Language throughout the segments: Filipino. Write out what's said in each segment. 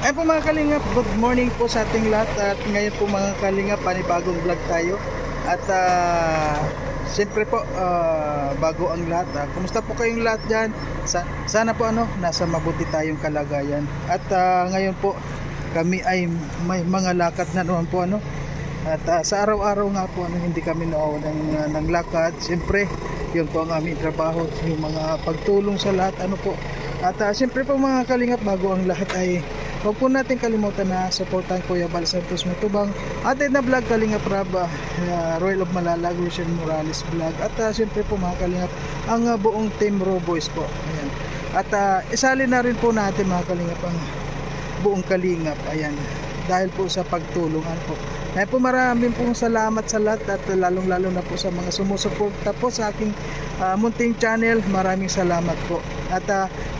Ay po mga kalingap, good morning po sa ating lahat. At ngayon po mga kalingap, panibagong vlog tayo. At siyempre po, bago ang lahat, kumusta po kayong lahat dyan? Sana po nasa mabuti tayong kalagayan. At ngayon po, kami ay may mga lakad na naman po At sa araw-araw nga po hindi kami nawawalan ng lakad. Siyempre, yun po ang aming trabaho, yung mga pagtulong sa lahat po. At siyempre po mga kalingap, bago ang lahat ay huwag po natin kalimutan na supportan Kuya Bal Santos Matubang, atin na vlog Kalingap Rab, Royal of Malalag, Lucian Morales vlog. At siyempre po mga kalingap, ang buong team Raw Boys po. Ayan. At isali na rin po natin mga kalingap ang buong kalingap. Ayan. Dahil po sa pagtulungan po. Kaya po maraming pong salamat sa lahat, at lalong lalo na po sa mga sumusuporta po sa aking munting channel. Maraming salamat po. At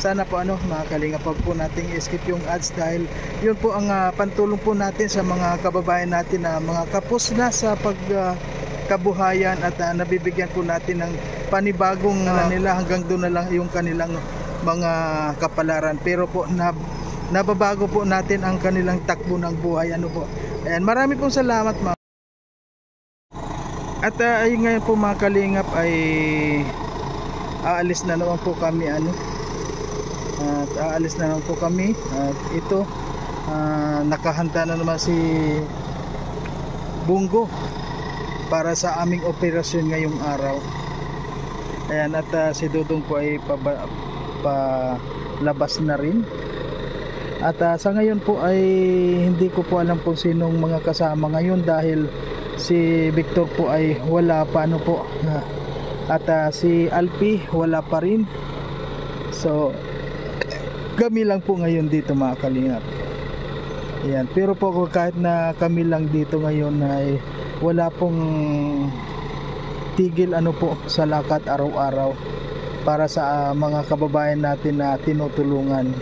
sana po mga kalingap, wag po nating i-skip yung ads, dahil yun po ang pantulong po natin sa mga kababayan natin na mga kapos na sa pagkabuhayan, at nabibigyan po natin ng panibagong nila, hanggang doon na lang yung kanilang mga kapalaran, pero po nababago po natin ang kanilang takbo ng buhay po. Ayan, marami pong salamat mga. At ngayon po mga kalingap ay aalis na naman po kami at aalis na naman po kami. At ito nakahanda na naman si Bungo para sa aming operasyon ngayong araw. Ayan, at si Dudong po ay palabas na rin. At sa ngayon po ay hindi ko po alam kung sinong mga kasama ngayon, dahil si Victor po ay wala pa po. At si Alpi wala pa rin. So kami lang po ngayon dito mga kalingap. Ayan. Pero po kahit na kami lang dito ngayon ay wala pong tigil po sa lakad araw-araw para sa mga kababayan natin na tinutulungan.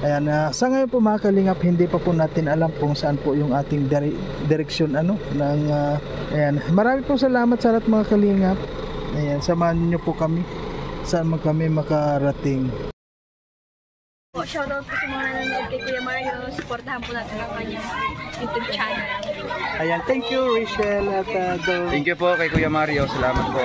Ayan, sa ngayon po mga kalingap, hindi pa po natin alam kung saan po yung ating direksyon ng ayan. Marami po salamat sa lahat mga kalingap. Ayan, samahan niyo po kami saan man kami makarating. Shoutout po sa mga nanonood kay Kuya Mario. Supportahan po natin ang kanyang YouTube channel. Ayan, thank you Rachel at thank you po kay Kuya Mario. Salamat po.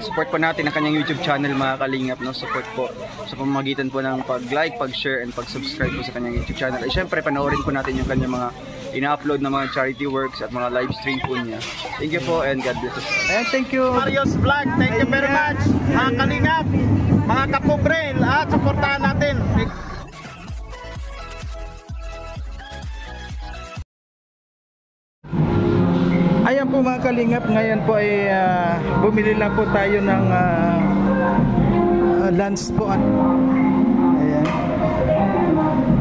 Support po natin ang kanyang YouTube channel mga kalingap. Support po sa pamamagitan po ng pag-like, pag-share, and pag-subscribe po sa kanyang YouTube channel. At syempre, panoorin po natin yung kanyang mga ina-upload na mga charity works at mga live stream po niya. Thank you po and God bless us. Ayan, thank you Mario's Vlog. Thank you very much mga kalingap, mga kapobre, at supportahan natin. Ayan po mga kalingap, ngayon po ay bumili lang po tayo ng lunch po. Ayan.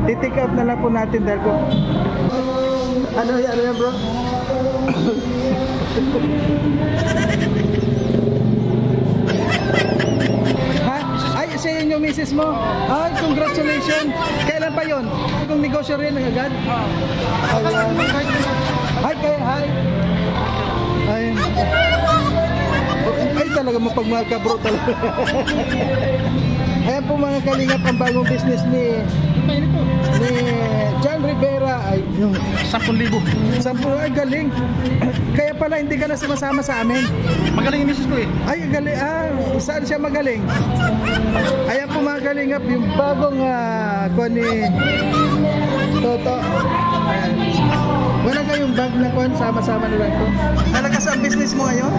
Titik out na lang po natin dahil po ano yan bro? Ha? Ay, siya yun yung misis mo? Ay, congratulations! Kailan pa yun? Kung negosyo rin agad? Ayan. Hi, hi! Ay talaga mapagmahal ka bro talaga. Ayan po mga kalingap, ang bagong business ni John Rivera ay yung 10,000. 10,000 ay galing. Kaya pala hindi ka na sumasama sa amin. Magaling yung misis ko Ay galing, saan siya magaling? Ayan po mga kalingap, yung bagong ni Toto. Ayan. Wala kayong bag na sama-sama na lang ito. Nalakas ang business mo ngayon?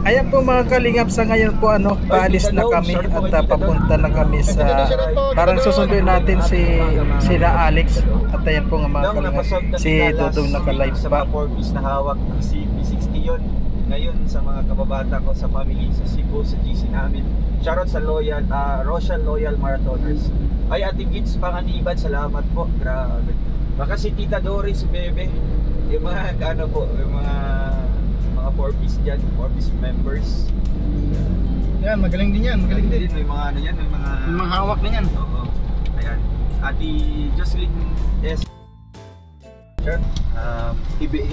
Ayan po mga kalingap, sa ngayon po paalis na kami at papunta na kami sa parang susunduin natin sila Alex. At ayan po nga mga kalingap, si Dudong naka-live pa. Na hawak ng CP60 yun. Ngayon sa mga kababata ko sa family sa Cebu, sa GC namin. Shoutout sa Rochelle Loyal Marathoners. Ay Ate Gids Panganiban, salamat po. Grabe. Baka si Tita Doris, Bebe. Yung mga yung mga 4-piece dyan, 4-piece members. Yan, magaling din yan, magaling din. May mga yan, may mga hawak na yan. Oo. Ayan. Ate Jocelyn S. Hibi.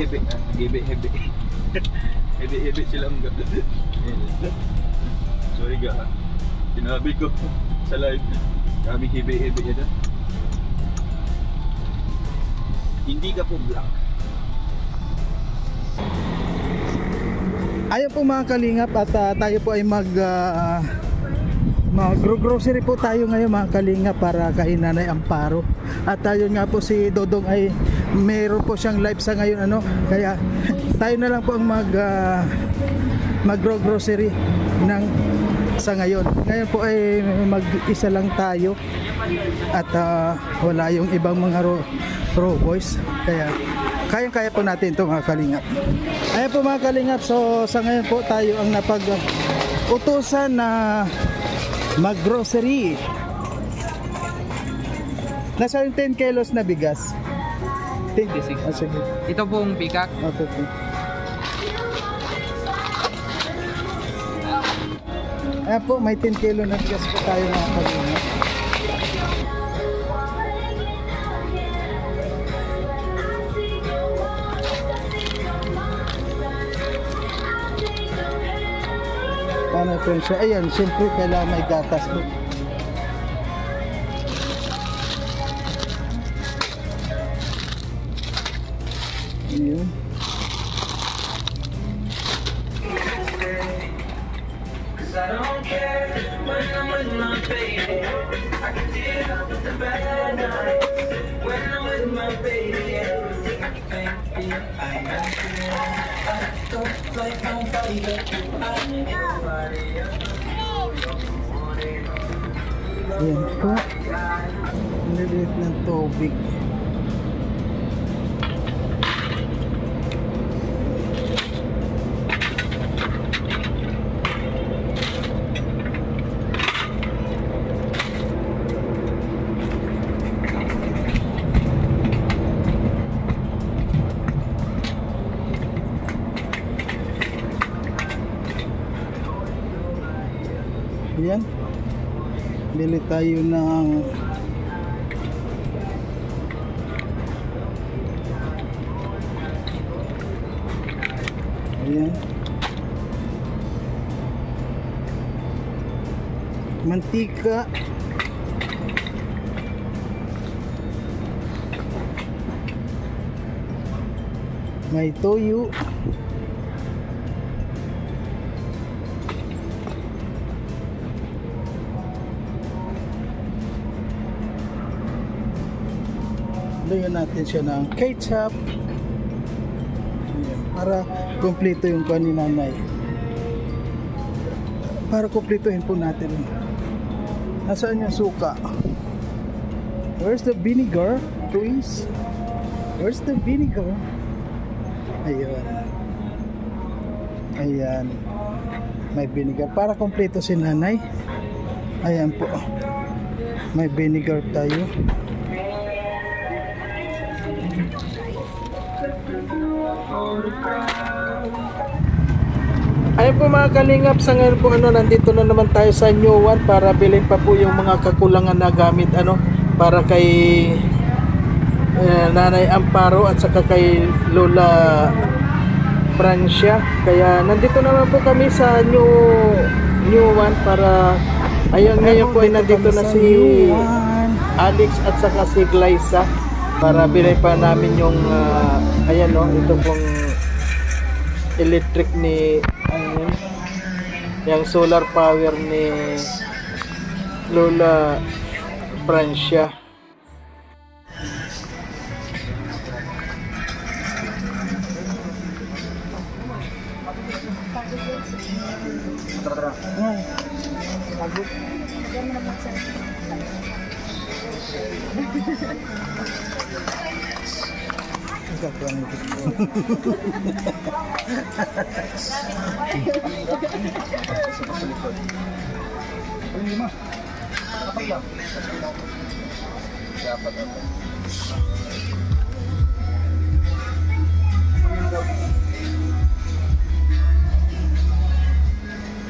Hebe-hebe sila mga. Sorry ga. Sinabi ko sa live. Kami hebe-hebe yan. Hindi ka po black. Ayun po mga kalingap at tayo po ay mag-grocery po tayo ngayon mga kalingap para kay Nanay Amparo. At tayo nga po si Dodong ay meron po siyang live sa ngayon kaya tayo na lang po ang mag-grocery sa ngayon. Ngayon po ay mag-isa lang tayo at wala yung ibang mga raw boys, kaya kayang-kaya po natin ito mga kalingap. Ayan po mga kalingap, so sa ngayon po tayo ang napag-utusan na mag-grocery. Nasa yung 10 kilos na bigas. 26. Sige. Ito pong pikak. Okay. Ayan po, may 10 kilo na bigas po tayo mga kalingap. Paano po siya? Ayan, siyempre kailangan may gatas po. Ayan. Ayan po, nililit ng tubig. Ayan, bili tayo ng ayan, mantika, may toyo, lagyan natin siya ng ketchup. Ayan, para kumpleto yung pan ni Nanay. Para kumpletuhin po natin. Nasaan yung suka? Where's the vinegar, please? Where's the vinegar? Ayan. Ayan. May vinegar. Para kumpleto si Nanay. Ayan po. May vinegar tayo. Ayun po mga kalingap, sa ngayon po nandito na naman tayo sa New One para bilhin pa po yung mga kakulangan na gamit para kay Nanay Amparo at saka kay Lola Francia. Kaya nandito naman po kami sa New One para ayun, ngayon po ay nandito na si Alex at saka si Glyza para bilhin pa namin yung ayan ito pong electric ni yung solar power ni Lola Francia.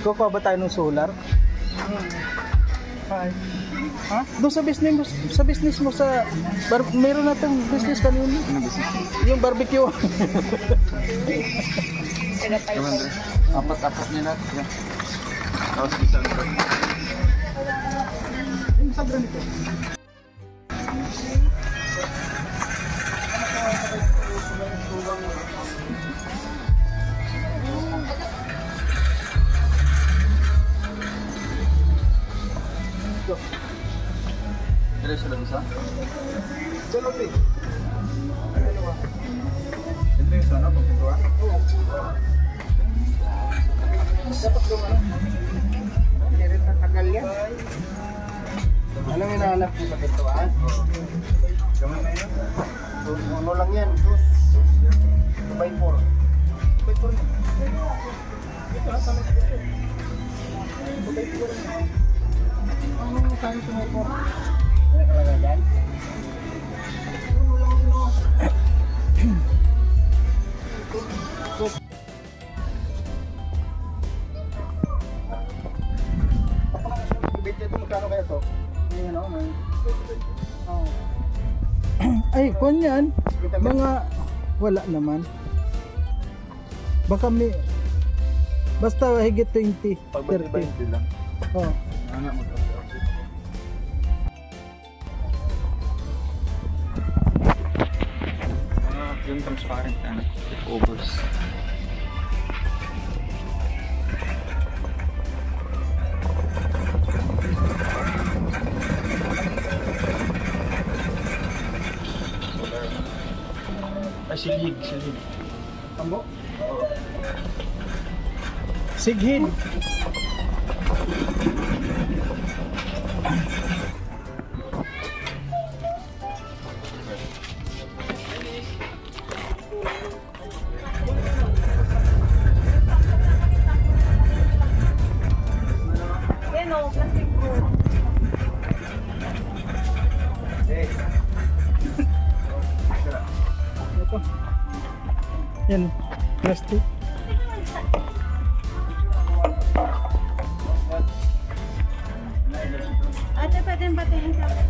Kukuha ba tayo ng solar? Hi. Ha? Doon sa business mo meron na tayong business kanina. Yung barbecue. Apat-apat niya natin. Yeah. Tapos isang Yung sabra nito. Diretso lang isa? Sunod eh. Ito yung sana pag ito ah? Oo. Dapat lumano. Hindi rin tatagal yan. Anong hinahanap mo sa pintuan? Gaman na yun? Uno lang yan. 2 by 4. 2 by 4 na. Ito ha, tama dito. 2 by 4. Ano kami sa may 4? Ano kalaga dyan? Uno lang uno. Magkano kaya to? Ay, kung yan, mga wala naman. Baka may basta higit 20, 30 lang. Oh. Ano mag-update? Yung transparent na overs. Ay, silhig. Ambo? Sighid. Yan o, plastic po. Ito. Yan, plastic. Ate, pwede batiin sa akin.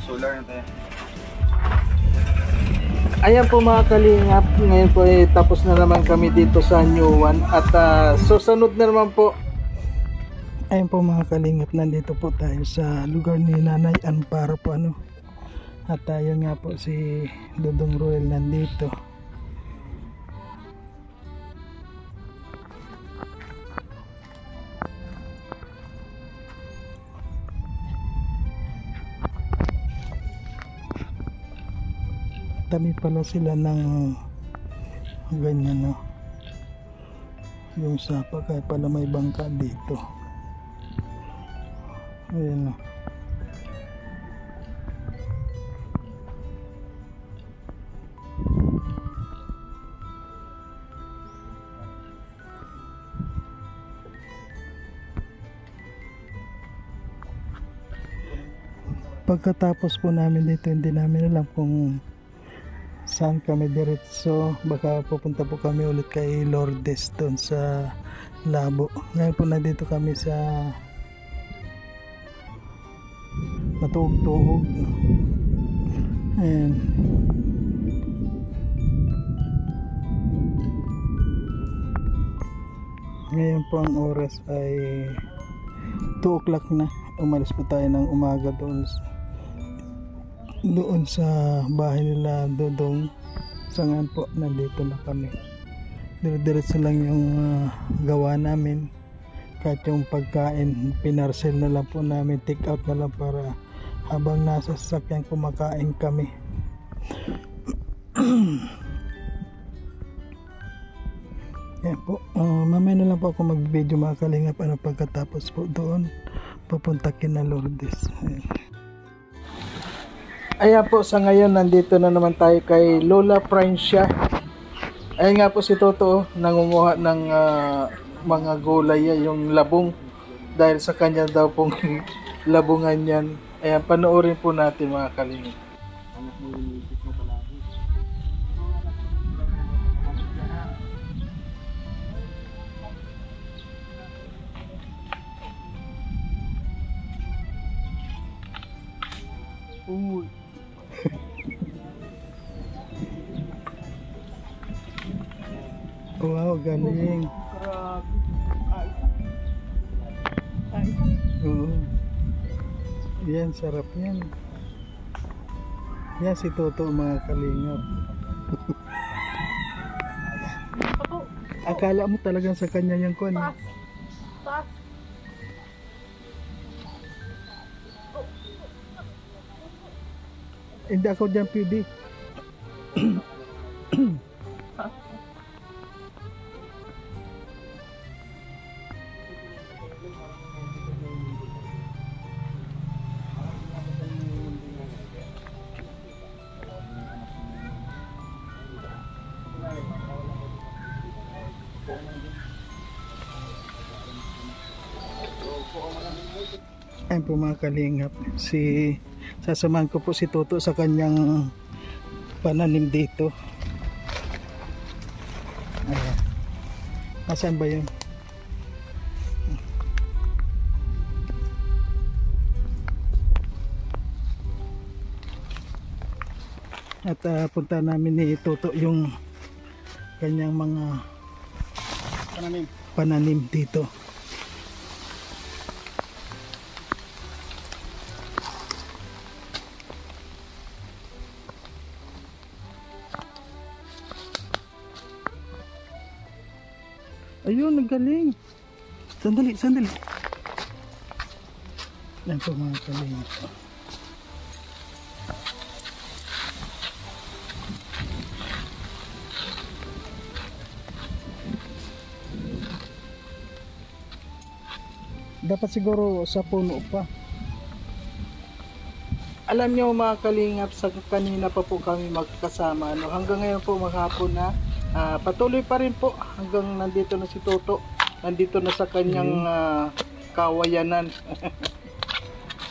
Solar na tayo. Ayan po mga kalingap, ngayon po tapos na naman kami dito sa New One at susunod na naman po. Ayan po mga kalingap, nandito po tayo sa lugar ni Nanay Amparo po ano. At ayun nga po si Dodong Roel nandito. Tabi pala sila ng ganyan no. Yung sapa kaya pala may bangka dito. Ayan no. Pagkatapos po namin dito, hindi namin alam kung saan kami diretso. Baka pupunta po kami ulit kay Lourdes doon sa Labo. Ngayon po nandito kami sa Matuog-tuog. Ayan. Ngayon po ang oras ay 2 o'clock na. Umalis po tayo ng umaga doon sa bahay nila Dodong. Sa ngayon po nandito na kami. Dire-diretso lang yung gawa namin. Kahit yung pagkain pinarcel na lang po namin, take out na lang para habang nasa sasakyan kumakain kami. Yan po, mamaya na lang po ako mag-video mga kalingap ano pagkatapos po doon papunta kina Lourdes. Ayan po, sa ngayon nandito na naman tayo kay Lola Francia. Ayan nga po si Toto nangunguha ng mga gulay yan, yung labong. Dahil sa kanya daw pong labungan yan. Ayan, panoorin po natin mga kalingap. Uy. Wow, galing. Oo. Yan, sarap yan. Yan si Toto mga kalingap. Akala mo talagang sa kanya yung kwan. Hindi ako dyan pwede. Ayan po mga kalingap, sasamahan ko po si Toto sa kanyang pananim dito. Ayan. Nasaan ba yun? At punta namin ni Toto yung kanyang mga pananim dito. Ayun, nagaling. Sandali. Yan po mga kalingap. Dapat siguro sa puno pa. Alam niyo mga kalingap, sa kanina pa po kami magkasama. Hanggang ngayon po maghapon na. Patuloy pa rin po hanggang nandito na si Toto. Nandito na sa kanyang kawayanan.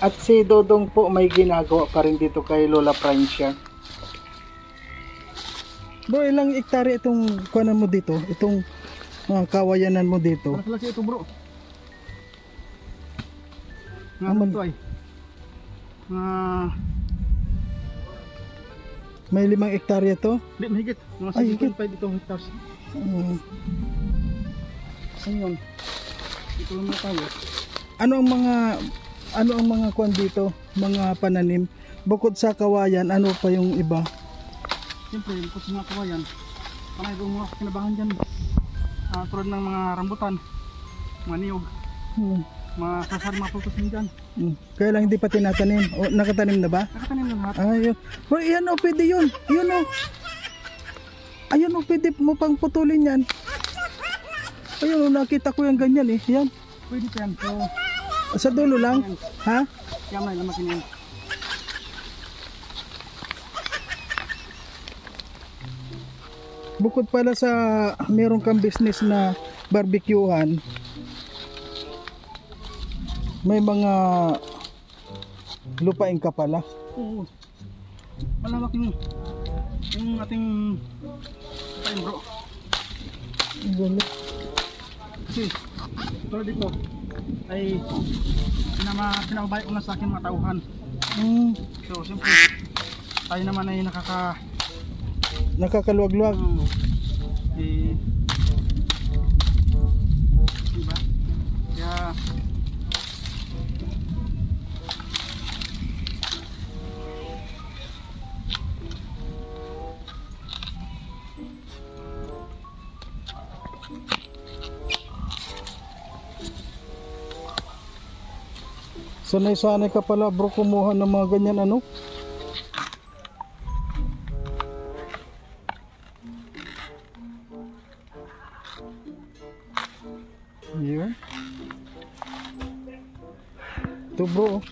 At si Dodong po may ginagawa pa rin dito kay Lola Francia. Bro, ilang hektare itong kuwanan mo dito? Itong kawayanan mo dito? Laki ito bro. Naman Ito ay may 5 hektarya to? Hindi, mahigit. Mga Ay, higit. 6.5 itong hectares. Ayun. Ito lang na tayo. Ano ang mga kuwan dito? Mga pananim? Bukod sa kawayan, ano pa yung iba? Siyempre, bukod sa mga kawayan, panay kong mga kinabahan dyan. Tulad ng mga rambutan, mga niyog, mga sasar, mga pultos dyan. Kaya lang hindi pa tinatanim. O, nakatanim na ba? Nakatanim na lahat. Ayun. Bro, yan o, pwede yun. Yun o. Ayun o, pwede mo pang putulin yan. Ayun o, nakita ko yung ganyan eh. Yan. Pwede pa yan. So, Sa dulo lang? Ha? kaya may lamasin yan. Bukod pala sa meron kang business na barbecuehan, may mga lupain ka pala. Oo. Malawak yung ating lupain bro. Kasi, tulad dito, ay pinababay ko na sa akin mga tauhan. So, siyempre, tayo naman ay Nakakaluwag-luwag. Diba? Kaya Sanay-sanay ka pala bro kumuha ng mga ganyan ano? Here. Ito bro.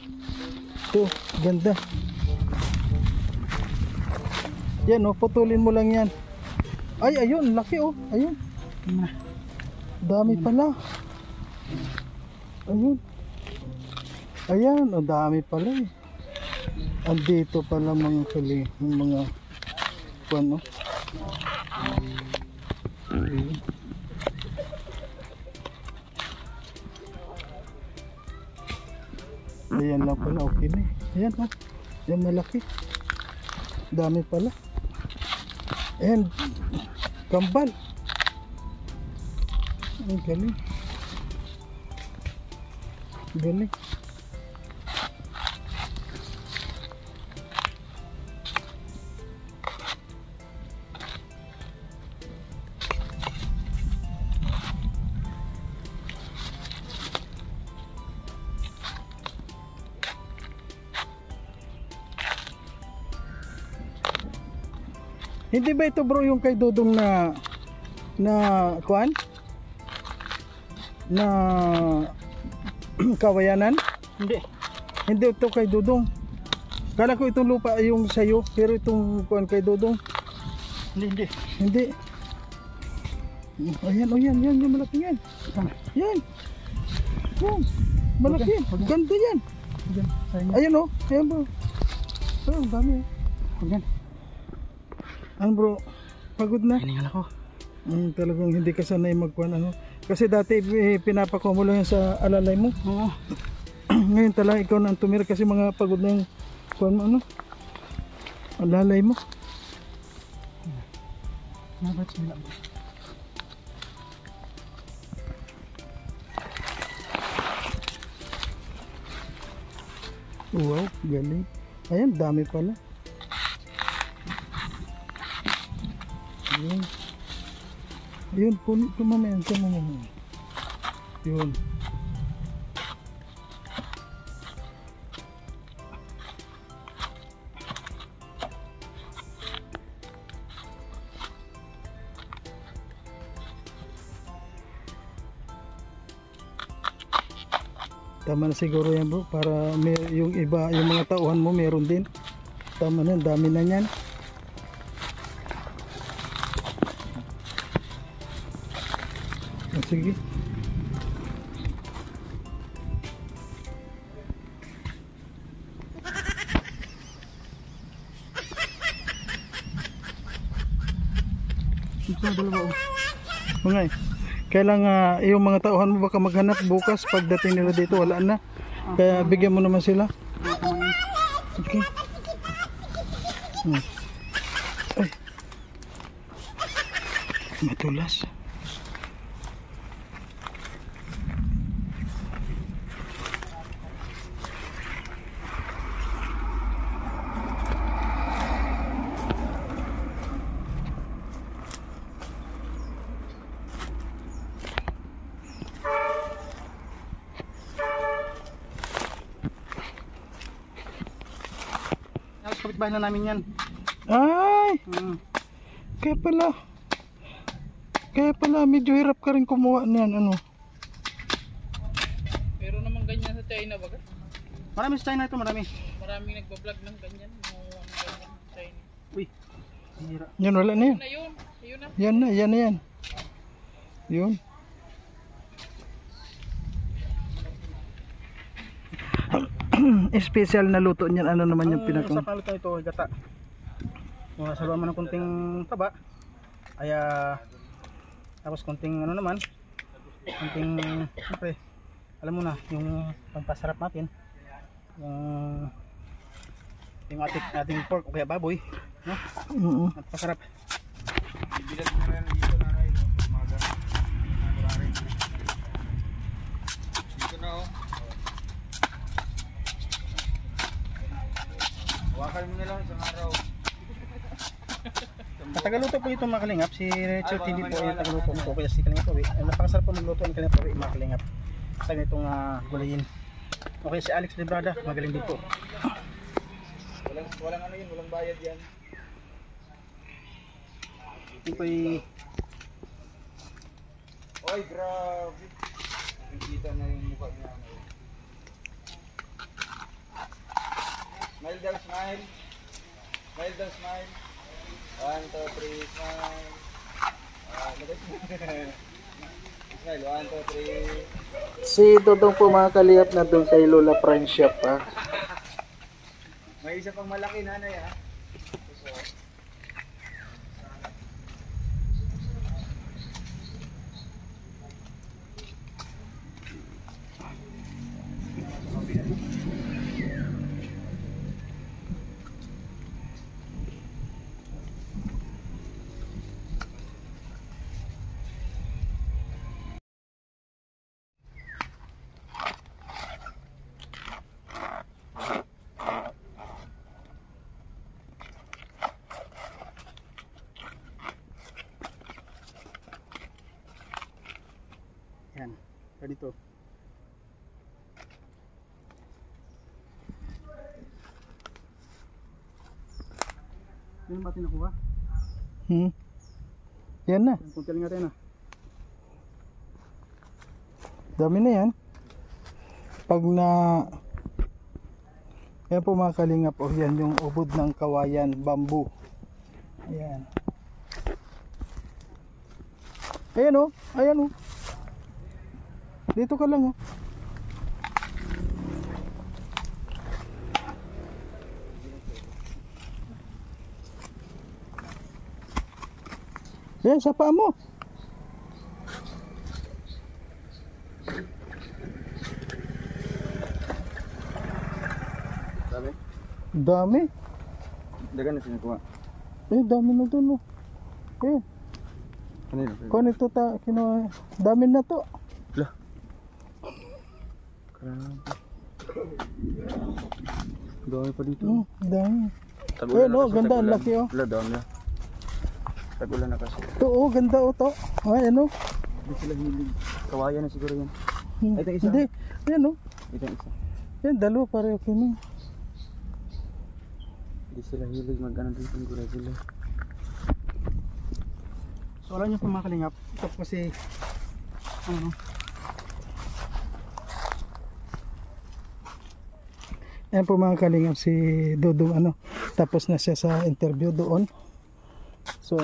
Ito, ganda. Yan oh, putulin mo lang yan. Ay, ayun, laki oh. Ayun. Dami pala. Ayun. Ayan, ang dami pala eh. Andito pala mga kali, yung mga ano. Ayun. Ayan lang pala, okay na eh. Ayan oh, yan malaki. Dami pala. And kambal. Ang galing. Galing. Hindi ba ito bro yung kay Dudong na kuan? Na kawayanan? Hindi. Hindi ito kay Dudong. Kala ko itong lupa yung sayo, pero itong kuan kay Dudong. Hindi. Hindi. Ayan, oh yan, yung malaki yan. Yan. Oh, malaki. Ganda yan. Diyan, sa inyo. Ayan oh, ayan bro. Oh, ang dami eh. Diyan. Ano bro, pagod na? Hiningal ako. Talagang hindi ka sanay magkuhan ano. Kasi dati pinapakuha mo lang yan sa alalay mo. Oo. Ngayon talaga ikaw na ang tumira kasi mga pagod na yung kuhan mo ano. Alalay mo. Nabat sila. Wow, galing. Ayan, dami pala. Yun. Yun, mamaya. Yun. Tama na siguro yan bro, para yung iba, yung mga tauhan mo meron din. Tama na, dami na yan. Sige. Ito dalawa. Mga kailangan yung mga tauhan mo baka maghanap bukas pagdating nila dito wala na. Kaya bigyan mo naman sila. Okay. Ay. Matulas. Kapitbahay na namin yan. Ay! Kaya pala medyo hirap ka rin kumuha niyan ano. Pero naman ganyan sa China baga? Marami sa China ito, marami. Maraming nagbablog ng ganyan. Ano ganyan, China. Uy, hira. Yan wala na yan. Ayun, ayun na. Yan na, yan na yan. Yun. Special na luto niyan ano naman yung pinakang. Sa paluto ito, gata. Yung nasaluan mo ng kunting taba. Ay tapos kunting ano naman. Kunting, siyempre, alam mo na, yung pampasarap natin. Yung ating pork o kaya baboy. No? At pasarap. Bibilag mo na dito na rin. Umaga. Dito na oh. Hawakan mo na lang isang araw. Tagaluto po ito mga kalingap. Si Richard TV po yung tagaluto po kaya si Kalingap Pawi. Napakasarap po magluto ng Kalingap Pawi mga kalingap. Sa itong gulayin. Okay, si Alex Librada, magaling din po. Walang ano yun, walang bayad yan. Ito po ay Oy, grabe. Nakikita na yung mukha niya. Smile daw, smile. Smile daw, smile. 1, 2, 3, smile. Si Dodong po mga kalingap na doon kay Lola Friendship ha. May isa pang malaki nanay ha. Yan. Dito. Yan ba nakuha? Yan na. Kunti lang natin Dami na yan. Pag na... Yan po mga kalingap. Oh, yan yung ubod ng kawayan. Bamboo. Ayan. Ayan oh. Ayan oh. Dito ka lang oh. Yan, sa paa mo. Dami? Dami. Dagan na sinakuha. Dami na dun oh. Kanina? Kung ito dami na to. Dami pa dito. Dami. Tagulan no, ganda, ang laki oh. Wala, dami na. Tagulan na kasi. Ito oh, ganda oh to. Ayan oh. Hindi sila hilig. Kawayan na siguro yan. Ito isa. Hindi. Ayan oh. Ito isa. Yan, dalawa pareho kini. Hindi sila hilig mag-ano dito. Siguro sila. So alam nyo po mga kalingap, ito po kasi ano, Yan po mga kalingap si Dodong ano, tapos na siya sa interview doon. So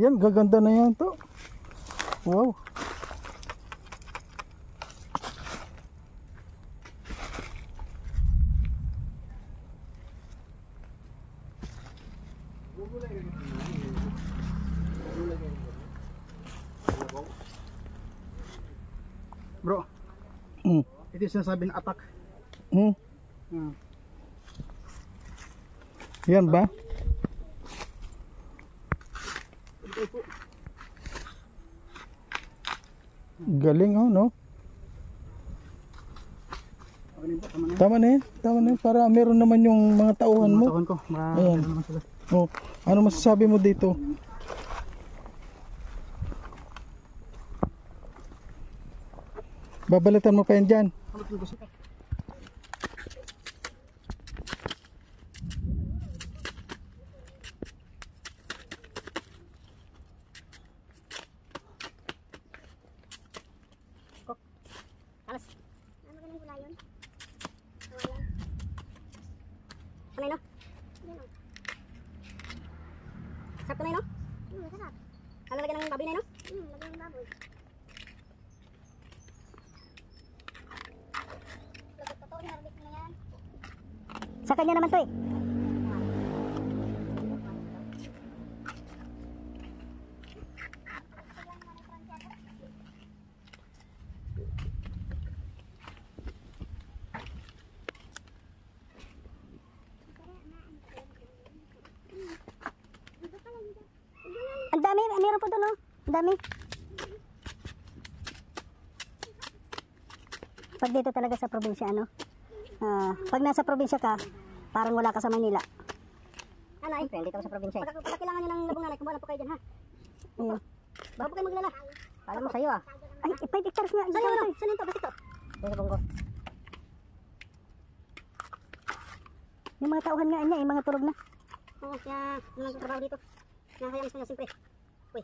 yan, gaganda na yan to. Wow. bro, Mm. ito yung sinasabi na attack. Mm. Yan ba? Galing oh, no? Tama na yan. Tama na yan. Para meron naman yung mga tauhan mo. Tawon ko, Ayan. naman sila. Oh, ano masasabi mo dito? Babalitan mo pa yan dyan. Kamay no? Sarap kamay no? Sarap. Ano lagyan ng baboy na no? Lagyan ng baboy. Sa kanya naman to eh. Ang dami, meron po doon oh. Ang dami. Pag dito talaga sa probinsya ano, pag nasa probinsya ka, parang wala ka sa Manila. Ano ay? Dito ako sa probinsya. Pag kailangan nyo ng labong nanay, kumuha na po kayo dyan ha. Ayun. Baka po kayo maglala. Kala mo sa'yo ah. Ay, 5 hectares nga. Saan yun? Saan yun to? Basta to? Doon sa bonggo. Yung mga tauhan nga niya, yung mga tulog na. Oo, kaya yung nagtatrabaho dito. Nakakaya mas na siyempre. Uy.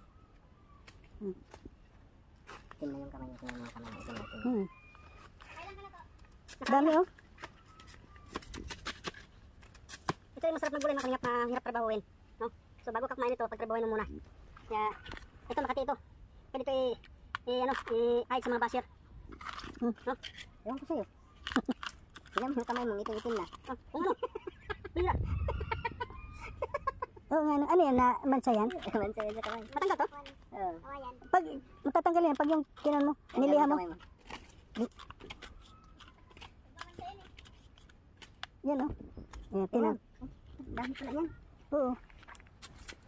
Tingnan yung kamay niya, tingnan yung kamay niya. Dami oh. Ito yung masarap na gulay, makalingap na hirap trabahuin. No? So bago ka kumain ito, pagtrabahoin mo muna. Kaya, ito Makati ito. Kaya dito kahit sa mga basher. No? Ewan ko sa'yo. Tignan mo yung kamay mo, itim-itim na. Ano? Hira. Oo nga, ano yan, na mansa yan? Mansa yan sa kamay. Matanggal to? Oo. Pag matatanggal yan, pag yung kinon mo, niliha mo. Yan o. Ayan, tinan. Dami pala yan. Oo.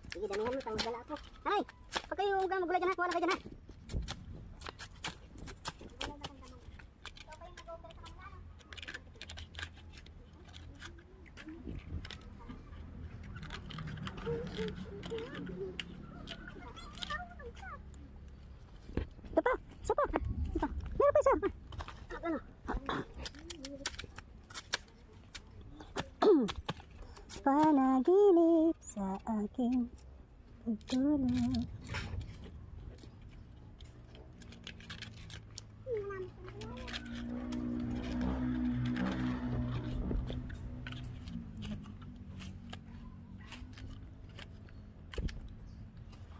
Sige, damihan mo, tang magdala ako. Ay, pag kayo magulay dyan ha, wala kayo dyan ha. Ito pa, isa pa. Ito, meron pa isa. Ano? Panaginip sa aking pagtulog.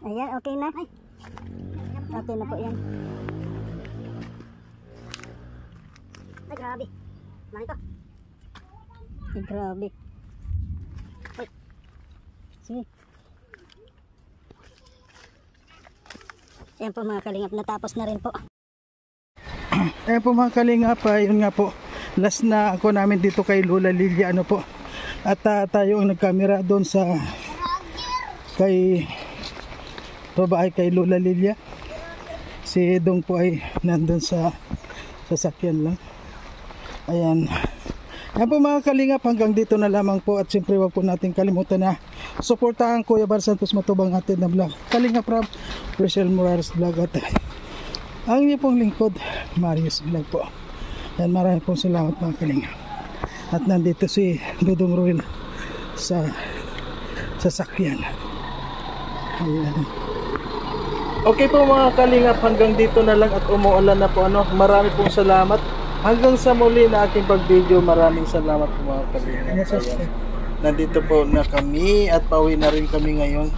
Ayan, okay na. Okay na po yan. Ay, grabe. Ano ito? Ay, grabe. Ay. Sige. Ayan po mga kalingap, natapos na rin po. Ayan po mga kalingap, yun nga po. Last na ako namin dito kay Lola Lilia, ano po. At tayo ang nagkamera doon sa kay babae kay Lola Lilia. Si Dong po ay nandun sa sasakyan lang. Ayan. Ayan po mga kalingap, hanggang dito na lamang po. At siyempre wag po natin kalimutan na suportahan Kuya Bar Santos Matubang atin na vlog. Kalingap Rob, Rachel Morales vlog at ang inyo pong lingkod, Marius vlog po. Ayan, maraming pong salamat mga kalingap. At nandito si Dudong Ruel sa sasakyan. Ayan. Okay po mga kalingap, hanggang dito na lang at umuulan na po ano. Marami pong salamat. Hanggang sa muli na aking pag-video, maraming salamat po mga kalingap. Nandito po na kami at pauwi na rin kami ngayon.